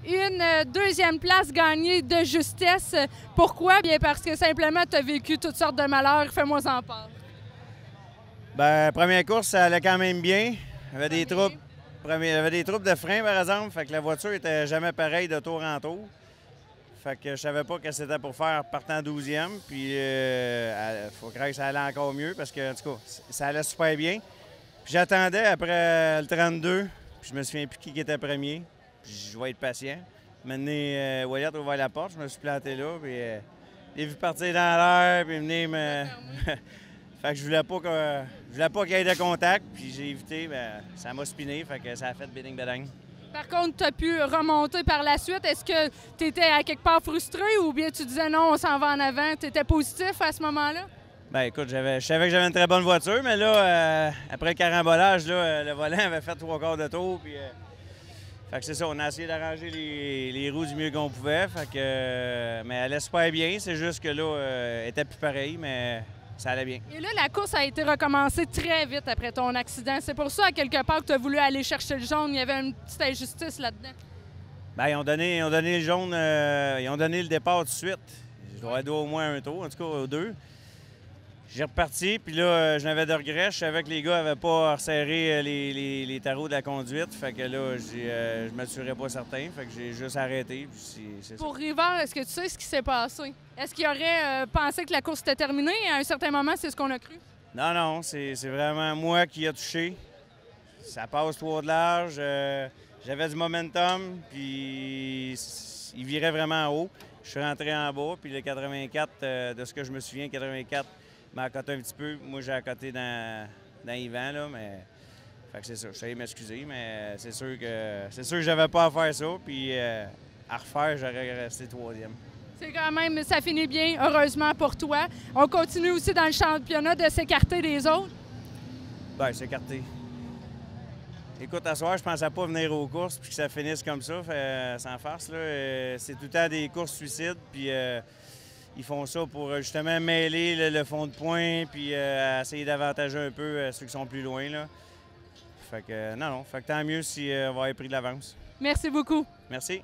Une deuxième place gagnée de justesse. Pourquoi? Bien parce que simplement tu as vécu toutes sortes de malheurs. Fais-moi en part. Bien, première course, ça allait quand même bien. Il y avait des troubles. Il y avait des troubles de frein, par exemple. Fait que la voiture était jamais pareille de tour en tour. Fait que je savais pas qu'est-ce que c'était pour faire partant 12e. Puis il faut croire que ça allait encore mieux parce que, en tout cas, ça allait super bien. Puis j'attendais après le 32. Puis je me souviens plus qui était premier. Puis je vais être patient. Maintenant, Wyatt a ouvert la porte. Je me suis planté là. Puis j'ai vu partir dans l'air. Puis venir me. Fait que je voulais pas qu'il y ait de contact. Puis j'ai évité. Bien, ça m'a spiné. Fait que ça a fait bidding-badang. Par contre, tu as pu remonter par la suite. Est-ce que tu étais à quelque part frustré ou bien tu disais non, on s'en va en avant? Tu étais positif à ce moment-là? Bien, écoute, je savais que j'avais une très bonne voiture, mais là, après le carambolage, là, le volant avait fait 3/4 de tour. Puis, fait que c'est ça, on a essayé d'arranger les roues du mieux qu'on pouvait. Fait que, mais elle allait super bien. C'est juste que là, elle était plus pareille, mais ça allait bien. Et là, la course a été recommencée très vite après ton accident. C'est pour ça, à quelque part, que tu as voulu aller chercher le jaune. Il y avait une petite injustice là-dedans. Bien, ils ont donné le jaune, ils ont donné le départ tout de suite. Je dois être au moins un tour, en tout cas deux. J'ai reparti, puis là, je n'avais de regrets. Je savais que les gars n'avaient pas resserré les tarots de la conduite. Fait que là, je ne m'assurais pas certain. Fait que j'ai juste arrêté. C'est Pour Rivard, est-ce que tu sais ce qui s'est passé? Est-ce qu'il aurait pensé que la course était terminée? À un certain moment, c'est ce qu'on a cru? Non, c'est vraiment moi qui a touché. Ça passe 3 de large. J'avais du momentum, puis il virait vraiment en haut. Je suis rentré en bas, puis le 84, de ce que je me souviens, 84 m'a accoté un petit peu. Moi, j'ai accoté dans Yvan, là, mais... Fait que c'est ça. Je savais m'excuser, mais c'est sûr que j'avais pas à faire ça, puis à refaire, j'aurais resté 3e. C'est quand même, ça finit bien, heureusement pour toi. On continue aussi dans le championnat de s'écarter des autres. Bien, s'écarter. Écoute, à soir, je pensais pas venir aux courses puis que ça finisse comme ça, sans farce. C'est tout le temps des courses suicides, puis ils font ça pour justement mêler le fond de poing puis essayer d'avantager un peu ceux qui sont plus loin. Là. Fait que non. Fait que tant mieux si on va avoir pris de l'avance. Merci beaucoup. Merci.